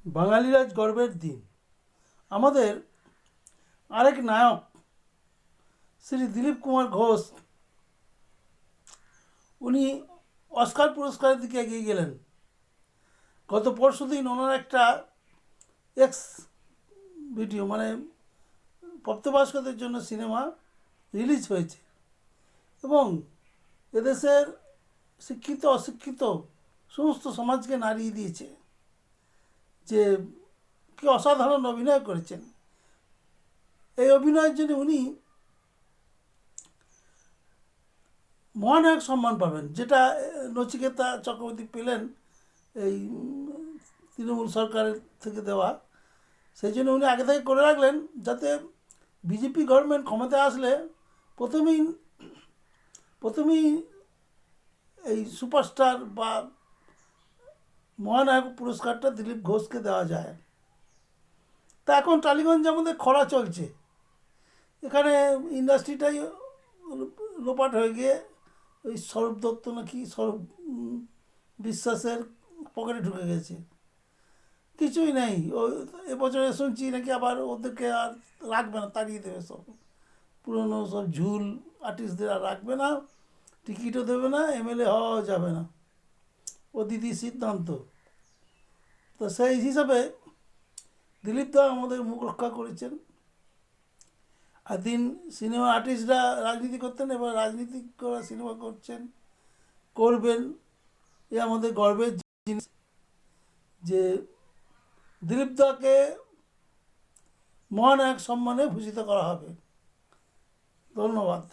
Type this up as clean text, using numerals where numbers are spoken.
বাঙালির আজ গর্বের দিন। আমাদের আরেক নায়ক শ্রী দিলীপ কুমার ঘোষ, উনি অস্কার পুরস্কারের দিকে এগিয়ে গেলেন। গত পরশুদিন ওনার একটা এক্স ভিডিও, মানে প্রাপ্তবয়স্কদের জন্য সিনেমা রিলিজ হয়েছে এবং এদেশের শিক্ষিত অশিক্ষিত সমস্ত সমাজকে নাড়িয়ে দিয়েছে যে কি অসাধারণ অভিনয় করেছেন। এই অভিনয়ের জন্য উনি মহানায়ক সম্মান পাবেন, যেটা নচিকেতা চক্রবর্তী পেলেন এই তৃণমূল সরকারের থেকে দেওয়া। সেই জন্য উনি আগে থেকে করে রাখলেন, যাতে বিজেপি গভর্নমেন্ট ক্ষমতায় আসলে প্রথমেই প্রথমেই এই সুপারস্টার বা মহানায়ক পুরস্কারটা দিলীপ ঘোষকে দেওয়া যায়। তা এখন টালিগঞ্জে আমাদের খরা চলছে, এখানে ইন্ডাস্ট্রিটাই লোপাট হয়ে গিয়ে ওই সৌরভ দত্ত নাকি সৌরভ বিশ্বাসের পকেটে ঢুকে গেছে। কিছুই নেই। ও এবছরে শুনছি নাকি আবার ওদেরকে আর রাখবে না, তাড়িয়ে দেবে সব পুরনো সব ঝুল আর্টিস্টদের আর রাখবে না, টিকিটও দেবে না, এমএলএ হওয়াও যাবে না। ও দিদির সিদ্ধান্ত। তো সেই হিসাবে দিলীপ দা আমাদের মুখ রক্ষা করেছেন। আর দিন সিনেমা আর্টিস্টরা রাজনীতি করতেন, এবার রাজনীতি করা সিনেমা করছেন, করবেন। এ আমাদের গর্বের জিনিস যে দিলীপ দাকে মহানায়ক সম্মানে ভূষিত করা হবে। ধন্যবাদ।